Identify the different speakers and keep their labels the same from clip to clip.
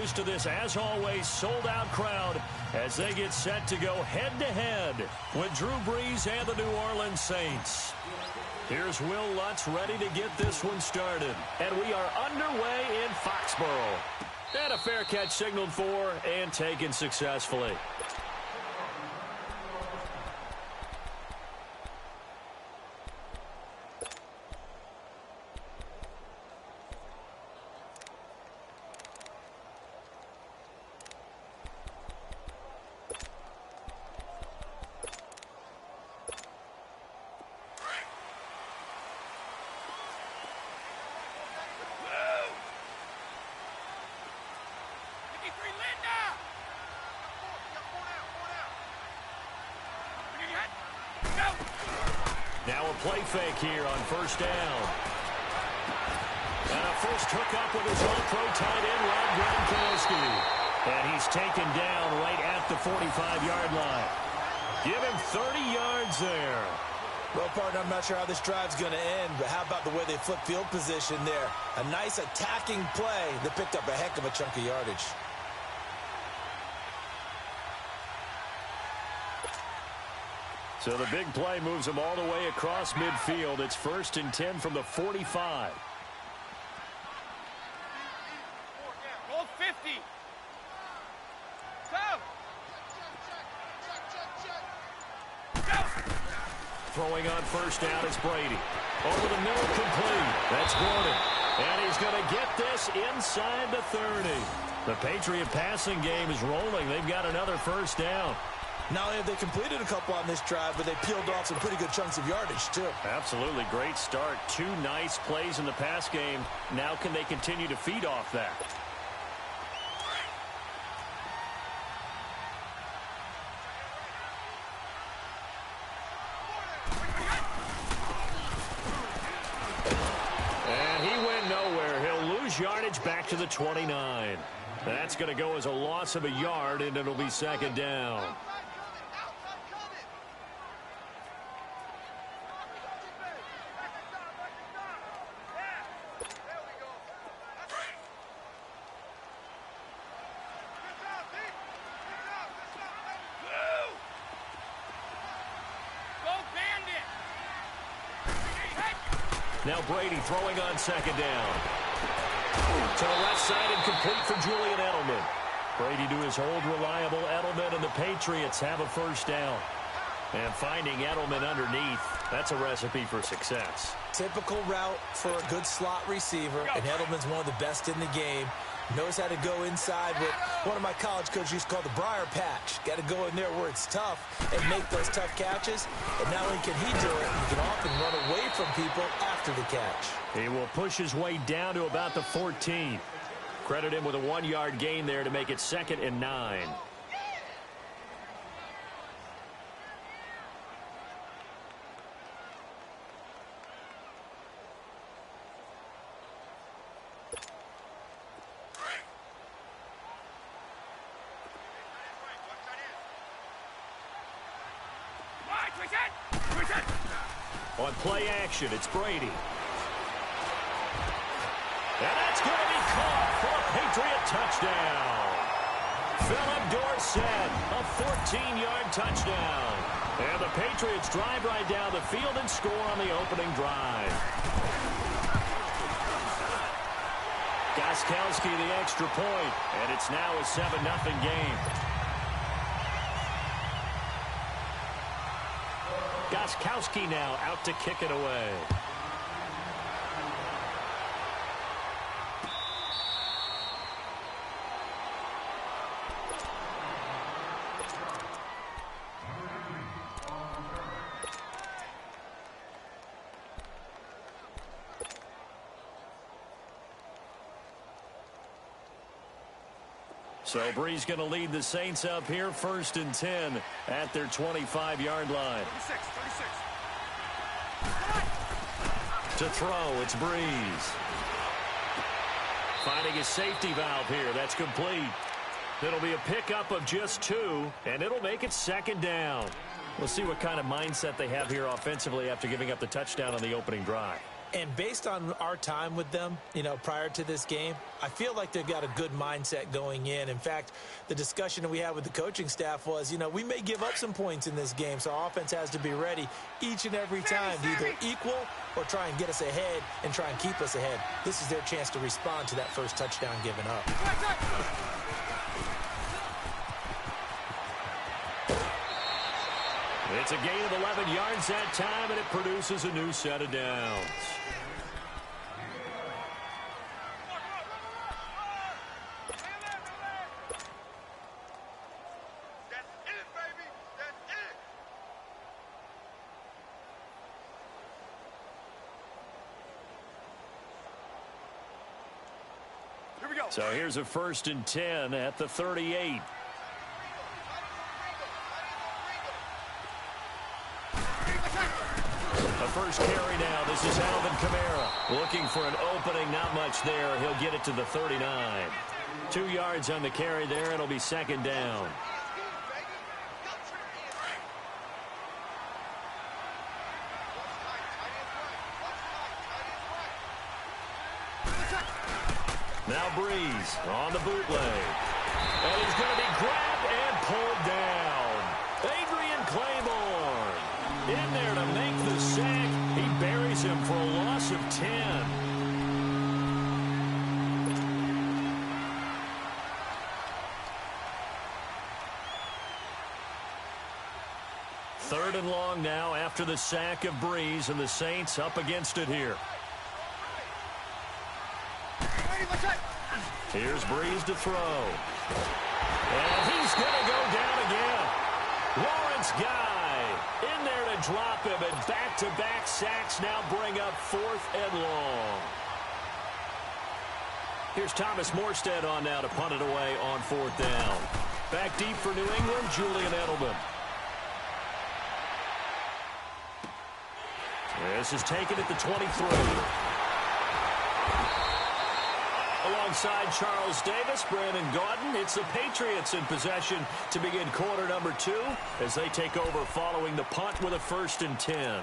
Speaker 1: introduced to this, as always, sold-out crowd as they get set to go head-to-head with Drew Brees and the New Orleans Saints. Here's Will Lutz ready to get this one started. And we are underway in Foxborough. And a fair catch signaled for and taken successfully.
Speaker 2: Now a play fake here on first down.
Speaker 1: And a first hookup with his all-pro tight end, Rob Gronkowski. And he's taken down right at the 45-yard line. Give him 30 yards there.
Speaker 3: Well, partner, I'm not sure how this drive's going to end, but how about the way they flip field position there? A nice attacking play that picked up a heck of a chunk of yardage.
Speaker 1: So the big play moves them all the way across midfield. It's 1st and 10 from the 45.
Speaker 2: Roll 50. Go.
Speaker 1: Throwing on first down is Brady. Over the middle, complete. That's Gordon. And he's going to get this inside the 30. The Patriot passing game is rolling. They've got another first down.
Speaker 3: Not only have they completed a couple on this drive, but they peeled off some pretty good chunks of yardage, too.
Speaker 1: Absolutely. Great start. 2 nice plays in the pass game. Now can they continue to feed off that? And he went nowhere. He'll lose yardage back to the 29. That's going to go as a loss of a yard, and it'll be 2nd down. Now Brady throwing on 2nd down. To the left side and complete for Julian Edelman. Brady to his old reliable Edelman, and the Patriots have a first down. And finding Edelman underneath, that's a recipe for success.
Speaker 3: Typical route for a good slot receiver, and Edelman's one of the best in the game. Knows how to go inside what one of my college coaches used to call the briar patch. Got to go in there where it's tough and make those tough catches. And not only can he do it, he can often run away from people after the catch.
Speaker 1: He will push his way down to about the 14. Credit him with a 1-yard gain there to make it 2nd and 9. On play action, it's Brady. And that's going to be caught for a Patriot touchdown. Philip Dorsett, a 14-yard touchdown. And the Patriots drive right down the field and score on the opening drive. Gostkowski the extra point, and it's now a 7-0 game. Gostkowski now out to kick it away. So Brees going to lead the Saints up here, 1st and 10 at their 25-yard line.
Speaker 2: 36.
Speaker 1: To throw, it's Brees. Finding his safety valve here. That's complete. It'll be a pickup of just 2, and it'll make it 2nd down. We'll see what kind of mindset they have here offensively after giving up the touchdown on the opening drive.
Speaker 3: And based on our time with them, prior to this game, I feel like they've got a good mindset going in. In fact, the discussion that we had with the coaching staff was, we may give up some points in this game, so our offense has to be ready each and every time to either equal or try and get us ahead and try and keep us ahead. This is their chance to respond to that first touchdown given up.
Speaker 1: It's a gain of 11 yards that time, and it produces a new set of downs. So here's a 1st and 10 at the 38. The first carry now. This is Alvin Kamara looking for an opening. Not much there. He'll get it to the 39. 2 yards on the carry there. It'll be 2nd down. Now Breeze on the bootleg. And he's going to be grabbed and pulled down. Adrian Claiborne in there to make the sack. He buries him for a loss of 10. Third and long now after the sack of Breeze, and the Saints up against it here. Here's Breeze to throw. And he's going to go down again. Lawrence Guy in there to drop him, and back-to-back sacks now bring up 4th and long. Here's Thomas Morstead on now to punt it away on 4th down. Back deep for New England, Julian Edelman. This is taken at the 23. Alongside Charles Davis, Brandon Gaudin, it's the Patriots in possession to begin quarter number 2 as they take over following the punt with a 1st and 10.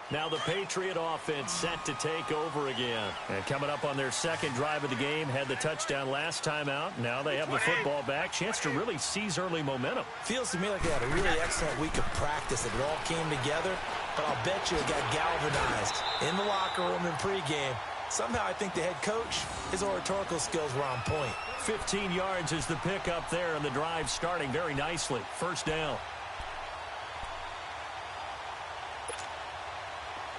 Speaker 1: Now the Patriot offense set to take over again. And coming up on their second drive of the game, had the touchdown last time out. Now they have the football back. Chance to really seize early momentum.
Speaker 3: Feels to me like they had a really excellent week of practice. It all came together. But I'll bet you it got galvanized in the locker room in pregame. Somehow I think the head coach, his oratorical skills were on point.
Speaker 1: 15 yards is the pickup there, and the drive starting very nicely. 1st down.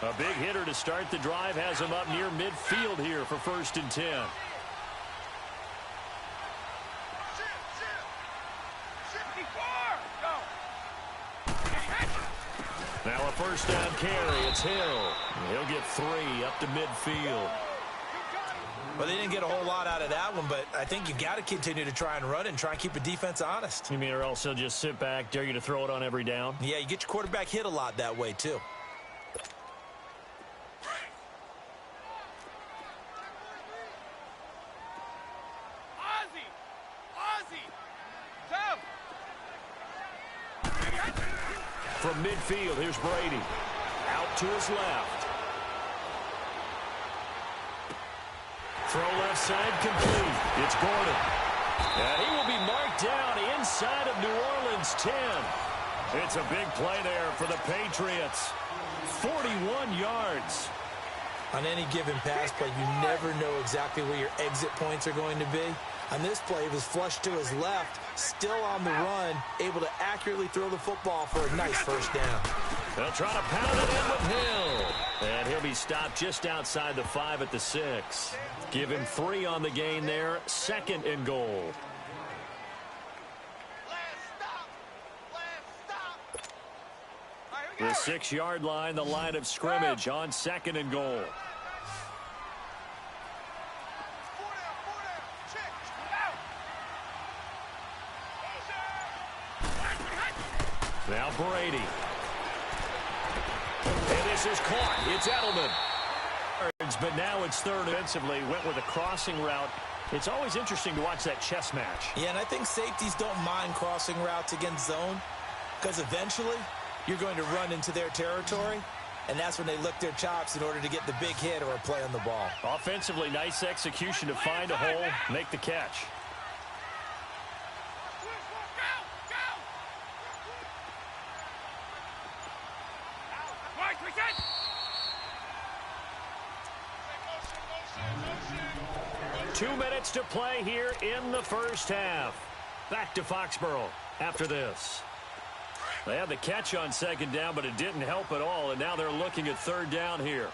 Speaker 1: A big hitter to start the drive has him up near midfield here for 1st and 10. Now a 1st down carry. It's Hill. He'll get 3 up to midfield.
Speaker 3: Well, they didn't get a whole lot out of that one, but I think you got to continue to try and run and try and keep the defense honest.
Speaker 1: You mean or else he'll just sit back, dare you to throw it on every down?
Speaker 3: Yeah, you get your quarterback hit a lot that way, too.
Speaker 1: From midfield, here's Brady. Out to his left. Throw left side complete. It's Gordon. And he will be marked down inside of New Orleans 10. It's a big play there for the Patriots. 41 yards.
Speaker 3: On any given pass play, you never know exactly where your exit points are going to be. On this play, he was flushed to his left, still on the run, able to accurately throw the football for a nice 1st down.
Speaker 1: They'll try to pound it in with Hill. And he'll be stopped just outside the 5 at the 6. Give him 3 on the gain there. 2nd and goal. The 6-yard line, the line of scrimmage on 2nd and goal. Now Brady. And this is caught. It's Edelman. But now it's 3rd. Defensively went with a crossing route. It's always interesting to watch that chess match.
Speaker 3: Yeah, and I think safeties don't mind crossing routes against zone because eventually you're going to run into their territory, and that's when they lick their chops in order to get the big hit or a play on the ball.
Speaker 1: Offensively, nice execution to find a hole, make the catch. Two minutes to play here in the first half. Back to Foxborough after this. They had the catch on second down, but it didn't help at all, and now they're looking at third down here.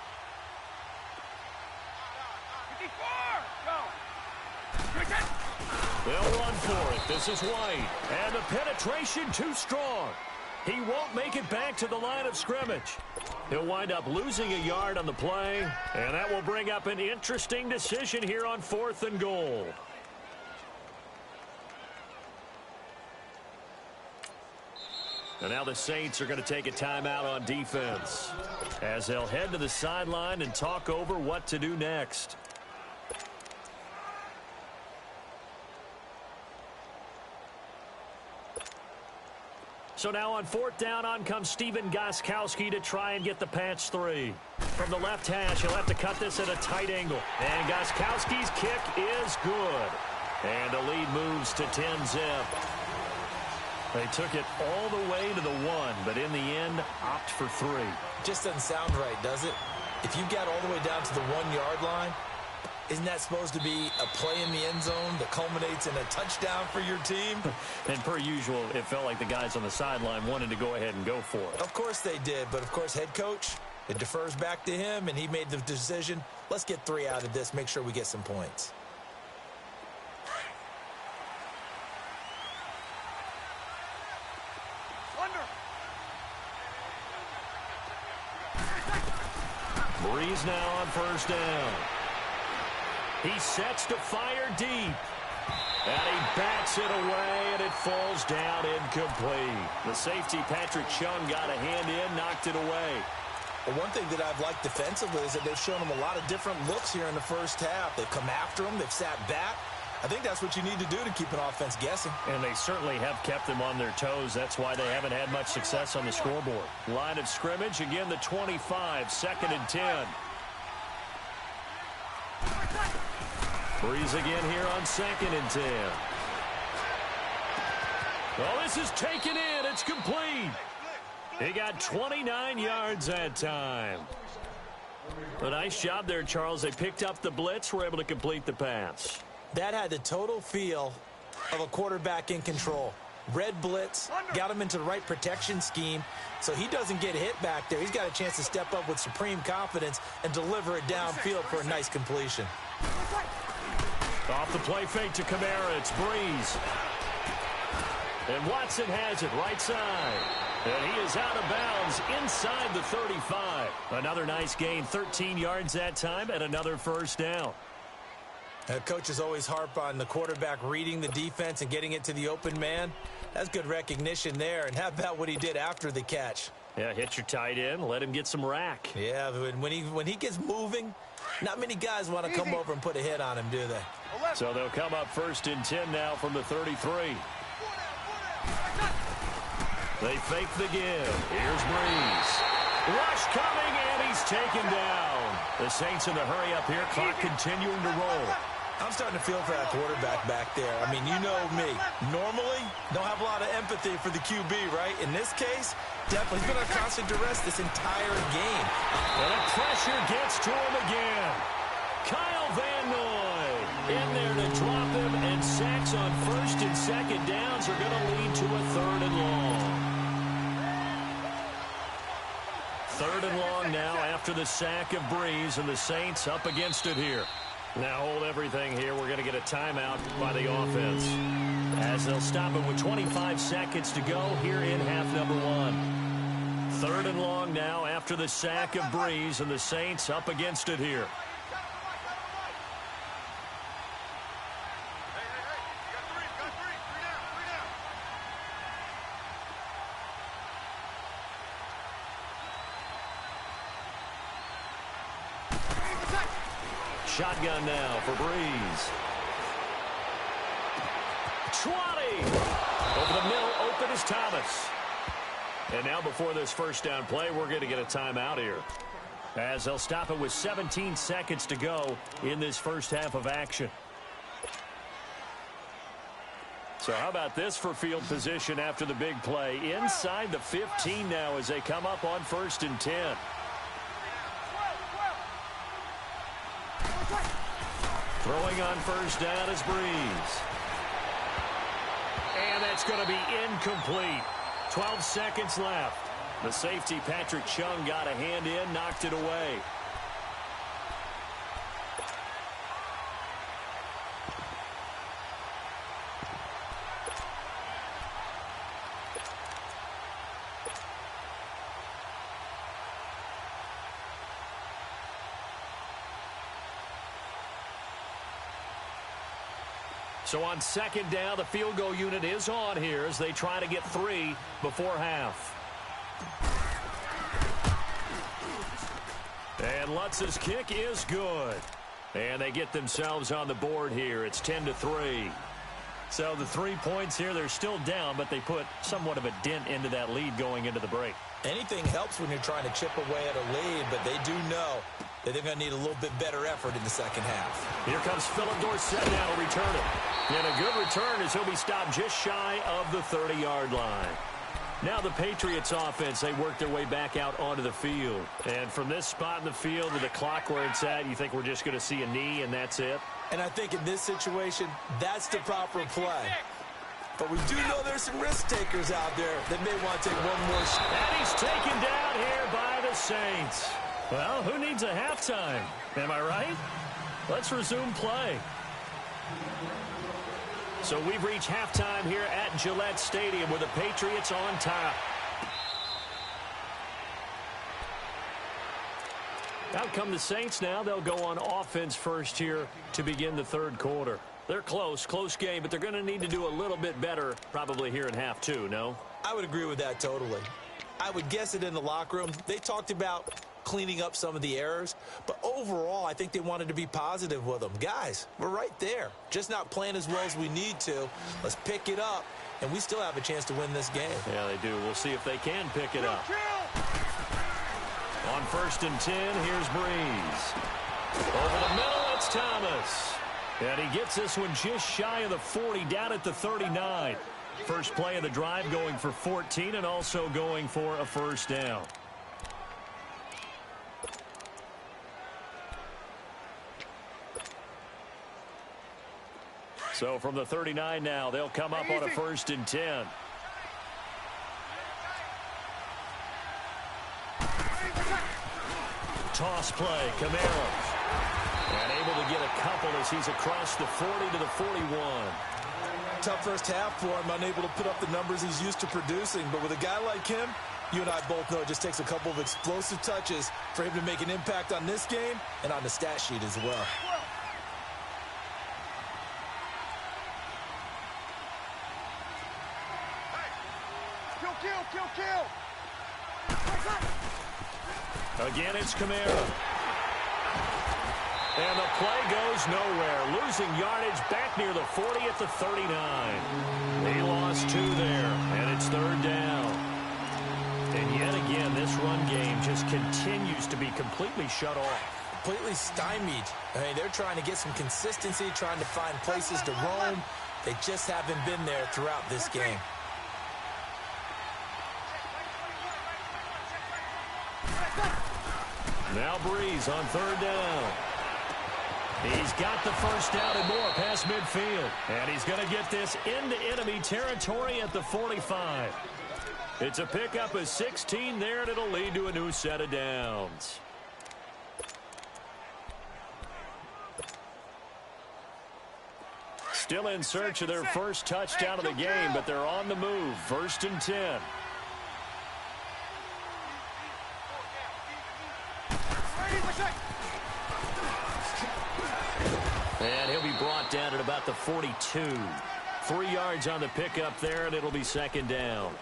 Speaker 1: They'll run for it. This is White. And the penetration too strong. He won't make it back to the line of scrimmage. He'll wind up losing a yard on the play, and that will bring up an interesting decision here on 4th and goal. And now the Saints are going to take a timeout on defense as they'll head to the sideline and talk over what to do next. So now on 4th down, on comes Steven Gostkowski to try and get the patch 3. From the left hash, he'll have to cut this at a tight angle. And Gostkowski's kick is good. And the lead moves to 10-zip. They took it all the way to the 1, but in the end, opt for 3.
Speaker 3: Just doesn't sound right, does it? If you got all the way down to the 1-yard line, isn't that supposed to be a play in the end zone that culminates in a touchdown for your team?
Speaker 1: And per usual, it felt like the guys on the sideline wanted to go ahead and go for it.
Speaker 3: Of course they did, but of course head coach, it defers back to him, and he made the decision, let's get 3 out of this, make sure we get some points.
Speaker 1: Breeze now on 1st down. He sets to fire deep. And he bats it away, and it falls down incomplete. The safety, Patrick Chung, got a hand in, knocked it away.
Speaker 3: Well, one thing that I've liked defensively is that they've shown him a lot of different looks here in the first half. They've come after him. They've sat back. I think that's what you need to do to keep an offense guessing.
Speaker 1: And they certainly have kept them on their toes. That's why they haven't had much success on the scoreboard. Line of scrimmage, again, the 25, 2nd and 10. Breeze again here on 2nd and 10. Well, this is taken in. It's complete. He got 29 yards that time. A nice job there, Charles. They picked up the blitz, were able to complete the pass.
Speaker 3: That had the total feel of a quarterback in control. Red blitz, got him into the right protection scheme, so he doesn't get hit back there. He's got a chance to step up with supreme confidence and deliver it downfield for a nice completion.
Speaker 1: Off the play fake to Kamara, it's Breeze. And Watson has it right side. And he is out of bounds inside the 35. Another nice gain, 13 yards that time, and another 1st down.
Speaker 3: Coaches always harp on the quarterback reading the defense and getting it to the open man. That's good recognition there. And how about what he did after the catch?
Speaker 1: Yeah, hit your tight end, let him get some rack.
Speaker 3: Yeah, when he gets moving, not many guys want to come over and put a hit on him, do they?
Speaker 1: So they'll come up 1st and 10 now from the 33. They fake the give. Here's Breeze. Rush coming, and he's taken down. The Saints in the hurry up here. Clock continuing to roll.
Speaker 3: I'm starting to feel for that quarterback back there. I mean, you know me. Normally, don't have a lot of empathy for the QB, right? In this case, definitely. He's been on constant duress this entire game.
Speaker 1: And the pressure gets to him again. Kyle Van Noy in there to drop him, and sacks on 1st and 2nd downs are going to lead to a 3rd and long. 3rd and long now after the sack of Breeze, and the Saints up against it here. Now hold everything here. We're going to get a timeout by the offense as they'll stop it with 25 seconds to go here in half number 1. 3rd and long now after the sack of Breeze, and the Saints up against it here. Shotgun now for Breeze. 20. Over the middle, open is Thomas. And now before this first down play, we're going to get a timeout here, as they'll stop it with 17 seconds to go in this first half of action. So how about this for field position after the big play? Inside the 15 now as they come up on 1st and 10. Throwing on first down is Breeze. And that's going to be incomplete. 12 seconds left. The safety, Patrick Chung, got a hand in, knocked it away. So on 2nd down, the field goal unit is on here as they try to get 3 before half. And Lutz's kick is good. And they get themselves on the board here. It's 10-3. So the 3 points here, they're still down, but they put somewhat of a dent into that lead going into the break.
Speaker 3: Anything helps when you're trying to chip away at a lead, but they do know that they're going to need a little bit better effort in the second half.
Speaker 1: Here comes Philip Dorsett now to return it. And a good return as he'll be stopped just shy of the 30-yard line. Now the Patriots offense, they work their way back out onto the field. And from this spot in the field with the clock where it's at, you think we're just going to see a knee and that's it?
Speaker 3: And I think in this situation, that's the proper play. But we do know there's some risk takers out there that may want to take one more shot.
Speaker 1: And he's taken down here by the Saints. Well, who needs a halftime? Am I right? Let's resume play. So we've reached halftime here at Gillette Stadium with the Patriots on top. Out come the Saints now. They'll go on offense first here to begin the 3rd quarter. They're close game, but they're going to need to do a little bit better probably here in half 2, no?
Speaker 3: I would agree with that totally. I would guess it in the locker room. They talked about cleaning up some of the errors, but overall, I think they wanted to be positive with them. Guys, we're right there. Just not playing as well as we need to. Let's pick it up, and we still have a chance to win this game.
Speaker 1: Yeah, they do. We'll see if they can pick it up. On 1st and 10, here's Breeze. Over the middle, it's Thomas. And he gets this one just shy of the 40, down at the 39. First play of the drive going for 14 and also going for a first down. So from the 39 now, they'll come up on a 1st and 10. Toss play, Camaro. And able to get a couple as he's across the 40 to the 41.
Speaker 3: Tough first half for him, unable to put up the numbers he's used to producing. But with a guy like him, you and I both know it just takes a couple of explosive touches for him to make an impact on this game and on the stat sheet as well.
Speaker 4: Kill.
Speaker 1: Again, it's Camaro. And the play goes nowhere. Losing yardage back near the 40 at the 39. He lost 2 there, and it's 3rd down. And yet again, this run game just continues to be completely shut off.
Speaker 3: Completely stymied. I mean, they're trying to get some consistency, trying to find places to roam. They just haven't been there throughout this game.
Speaker 1: Now Breeze on 3rd down. He's got the first down and more past midfield. And he's going to get this into enemy territory at the 45. It's a pickup of 16 there, and it'll lead to a new set of downs. Still in search of their first touchdown of the game, but they're on the move. 1st and 10. And he'll be brought down at about the 42. 3 yards on the pickup there, and it'll be 2nd down.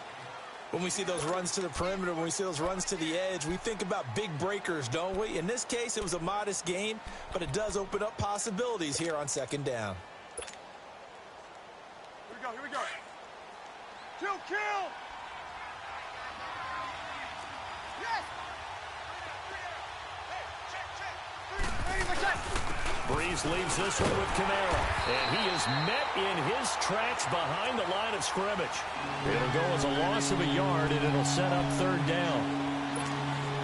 Speaker 3: When we see those runs to the perimeter, when we see those runs to the edge, we think about big breakers, don't we? In this case, it was a modest gain, but it does open up possibilities here on 2nd down.
Speaker 4: Here we go. Kill.
Speaker 1: Breeze leaves this one with Kamara. And he is met in his tracks behind the line of scrimmage. It'll go as a loss of a yard, and it'll set up third down.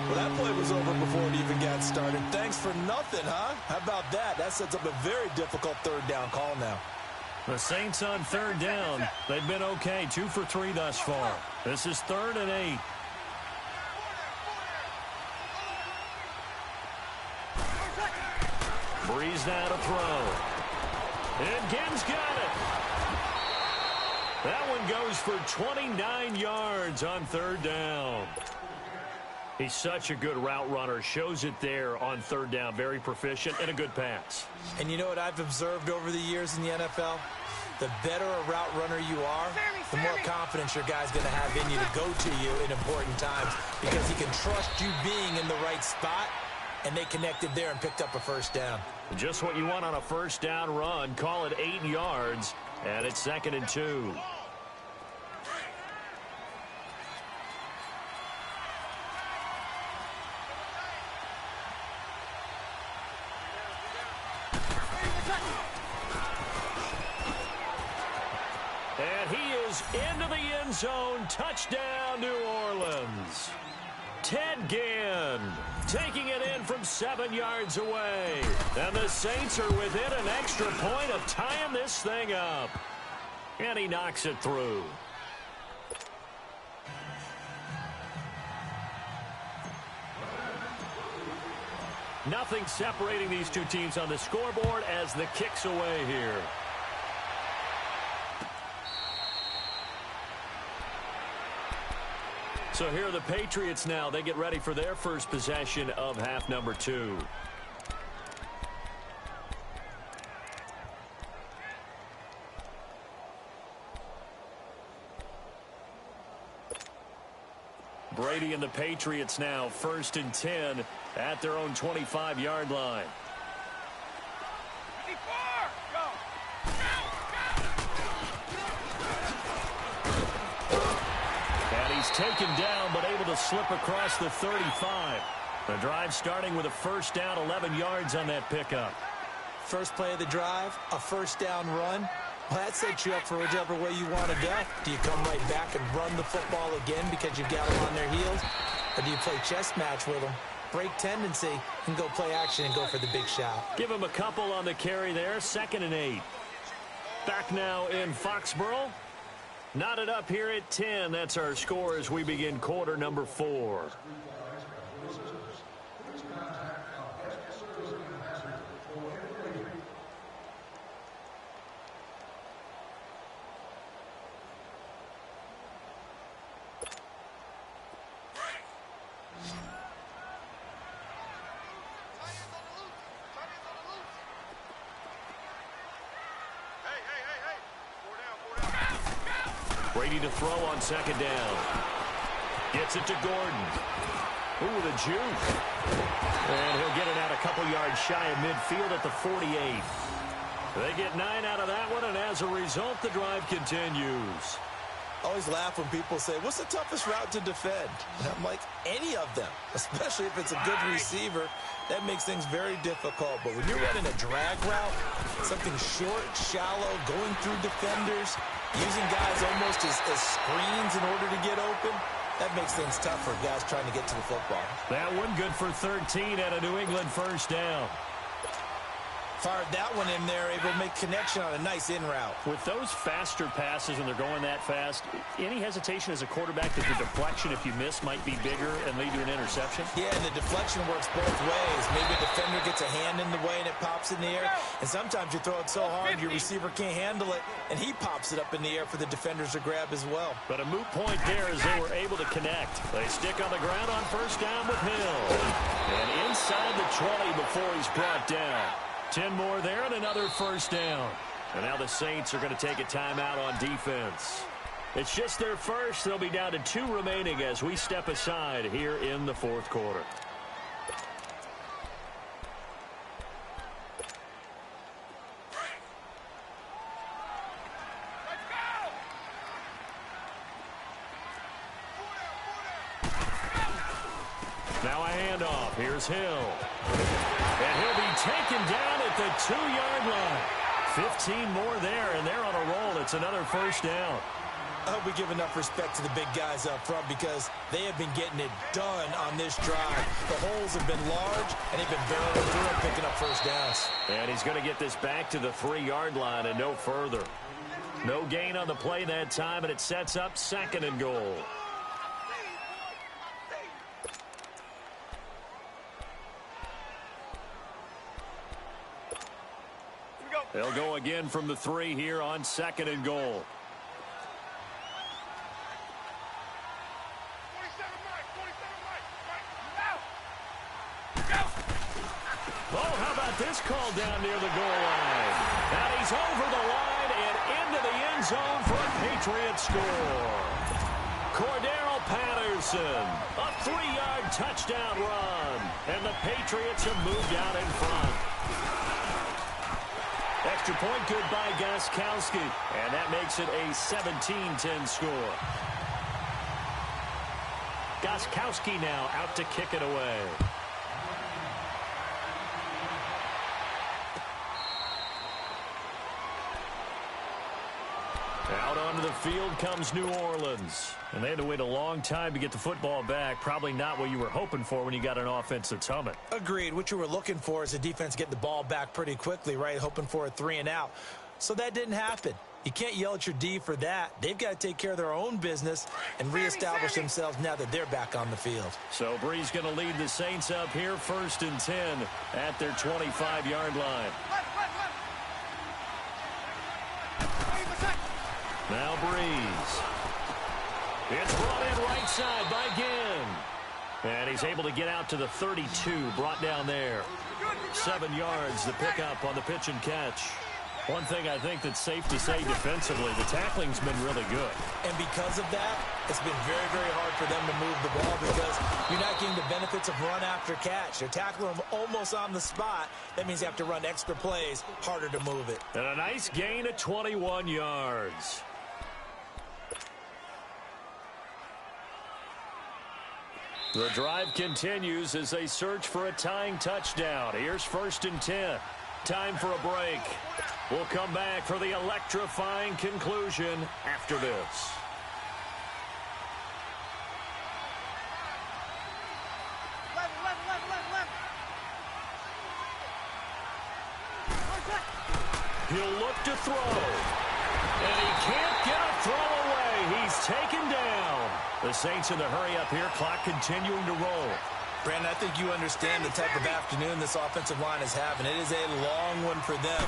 Speaker 3: Well, that play was over before it even got started. Thanks for nothing, huh? How about that? That sets up a very difficult third down call now.
Speaker 1: The Saints on third down. They've been okay, 2 for 3 thus far. This is 3rd and 8. Breeze now to throw. And Gibbs got it. That one goes for 29 yards on third down. He's such a good route runner. Shows it there on third down. Very proficient and a good pass.
Speaker 3: And you know what I've observed over the years in the NFL? The better a route runner you are, the more confidence your guy's going to have in you to go to you in important times because he can trust you being in the right spot, and they connected there and picked up a first down.
Speaker 1: Just what you want on a first down run. Call it 8 yards, and it's 2nd and 2. And he is into the end zone. Touchdown, New Orleans. Ted Ginn taking it in from 7 yards away. And the Saints are within an extra point of tying this thing up. And he knocks it through. Nothing separating these two teams on the scoreboard as the kick's away here. So here are the Patriots now. They get ready for their first possession of half number 2. Brady and the Patriots now 1st and 10 at their own 25-yard line. He's taken down, but able to slip across the 35. The drive starting with a first down, 11 yards on that pickup.
Speaker 3: First play of the drive, a first down run. Well, that sets you up for whichever way you want to go. Do you come right back and run the football again because you've got them on their heels? Or do you play chess match with them, break tendency, and go play action and go for the big shot?
Speaker 1: Give him a couple on the carry there, 2nd and 8. Back now in Foxborough. Knotted up here at 10. That's our score as we begin quarter number 4. Brady to throw on 2nd down. Gets it to Gordon. Ooh, the juke. And he'll get it out a couple yards shy of midfield at the 48. They get 9 out of that one, and as a result, the drive continues.
Speaker 3: I always laugh when people say, what's the toughest route to defend? And I'm like, any of them, especially if it's a good receiver. That makes things very difficult. But when you're running a drag route, something short, shallow, going through defenders, using guys almost as screens in order to get open, that makes things tough for guys trying to get to the football.
Speaker 1: That one good for 13 at a New England first down.
Speaker 3: Fired that one in there, able to make connection on a nice in route.
Speaker 1: With those faster passes and they're going that fast, any hesitation as a quarterback that the deflection, if you miss, might be bigger and lead to an interception?
Speaker 3: Yeah, and the deflection works both ways. Maybe a defender gets a hand in the way and it pops in the air. And sometimes you throw it so hard your receiver can't handle it, and he pops it up in the air for the defenders to grab as well.
Speaker 1: But a moot point there as they were able to connect. They stick on the ground on first down with Hill. And inside the 20 before he's brought down. 10 more there and another first down. And now the Saints are going to take a timeout on defense. It's just their first. They'll be down to 2 remaining as we step aside here in the 4th quarter. Now a handoff. Here's Hill. And he'll be taken down at the 2-yard line. 15 more there, and they're on a roll. It's another first down.
Speaker 3: I hope we give enough respect to the big guys up front because they have been getting it done on this drive. The holes have been large, and they've been barreling through and picking up first downs.
Speaker 1: And he's going to get this back to the 3-yard line and no further. No gain on the play that time, and it sets up 2nd and goal. They'll go again from the 3 here on 2nd and goal. Oh, how about this call down near the goal line? And he's over the line and into the end zone for a Patriot score. Cordero Patterson, a 3-yard touchdown run. And the Patriots have moved out in front. Extra point good by Gostkowski. And that makes it a 17-10 score. Gostkowski now out to kick it away. Out onto the field comes New Orleans. And they had to wait a long time to get the football back. Probably not what you were hoping for when you got an offense that's humming.
Speaker 3: Agreed. What you were looking for is a defense getting the ball back pretty quickly, right? Hoping for a 3 and out. So that didn't happen. You can't yell at your D for that. They've got to take care of their own business and reestablish themselves now that they're back on the field. So
Speaker 1: Brees going to lead the Saints up here 1st and 10 at their 25-yard line. Now Brees. It's brought in right side by Ginn. And he's able to get out to the 32, brought down there. 7 yards to pick up on the pitch and catch. One thing I think that's safe to say defensively, the tackling's been really good.
Speaker 3: And because of that, it's been very, very hard for them to move the ball because you're not getting the benefits of run after catch. They're tackling them almost on the spot. That means you have to run extra plays, harder to move it.
Speaker 1: And a nice gain of 21 yards. The drive continues as they search for a tying touchdown. Here's 1st and 10. Time for a break. We'll come back for the electrifying conclusion after this. He'll look to throw. And he can't get a throw away. He's taken down. The Saints in the hurry up here. Clock continuing to roll.
Speaker 3: Brandon, I think you understand the type of afternoon this offensive line is having. It is a long one for them.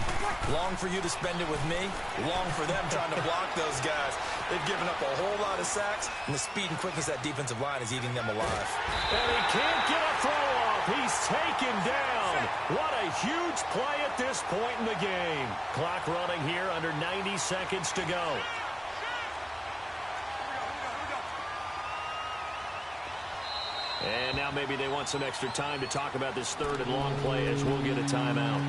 Speaker 3: Long for you to spend it with me. Long for them trying to block those guys. They've given up a whole lot of sacks, and the speed and quickness of that defensive line is eating them alive.
Speaker 1: And he can't get a throw off. He's taken down. What a huge play at this point in the game. Clock running here under 90 seconds to go. And now maybe they want some extra time to talk about this 3rd and long play as we'll get a timeout.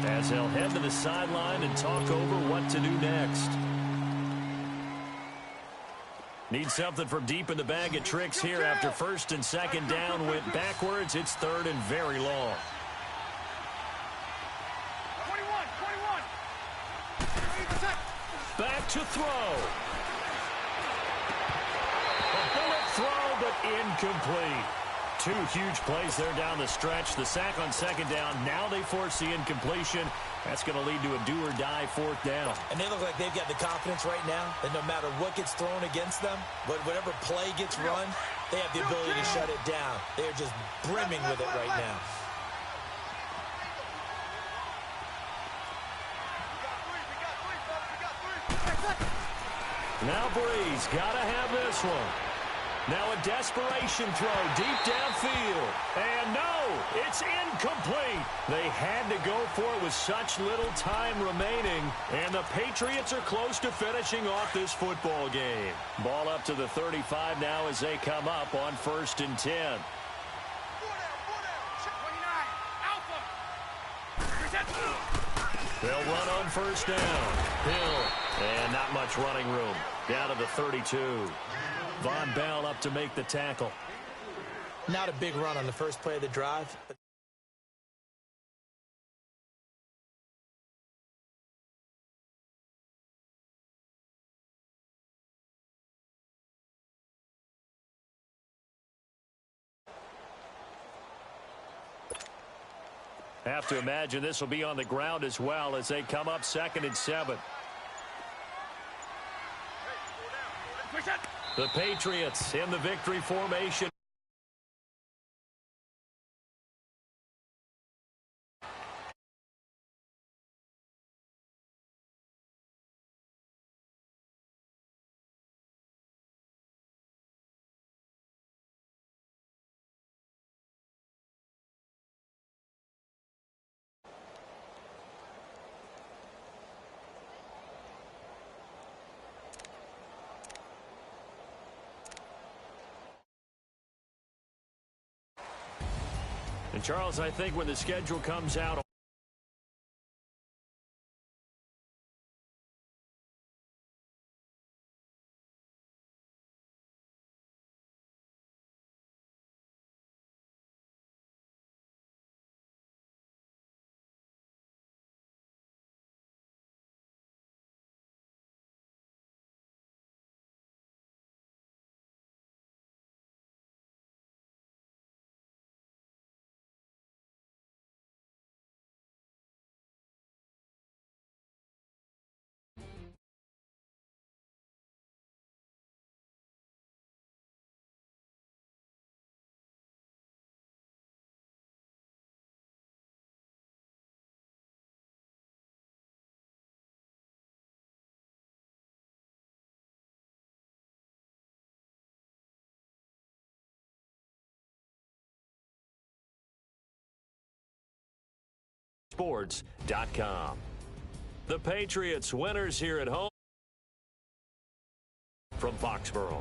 Speaker 1: As they'll head to the sideline and talk over what to do next. Need something from deep in the bag of tricks here after 1st and 2nd down went backwards. It's 3rd and very long.
Speaker 2: 21.
Speaker 1: Back to throw. Throw, but incomplete. 2 huge plays there down the stretch. The sack on 2nd down. Now they force the incompletion. That's going to lead to a do-or-die 4th down.
Speaker 3: And they look like they've got the confidence right now that no matter what gets thrown against them, whatever play gets run, they have the ability to shut it down. They are just brimming with it right now.
Speaker 1: Now Brees got to have this one. Now a desperation throw deep downfield. And no, it's incomplete. They had to go for it with such little time remaining. And the Patriots are close to finishing off this football game. Ball up to the 35 now as they come up on 1st and 10. They'll run on 1st down. Hill. And not much running room. Down to the 32. Von Bell up to make the tackle.
Speaker 3: Not a big run on the first play of the drive.
Speaker 1: Have to imagine this will be on the ground as well as they come up 2nd and 7. The Patriots in the victory formation. And Charles, I think when the schedule comes out, sports.com. The Patriots winners here at home from Foxborough.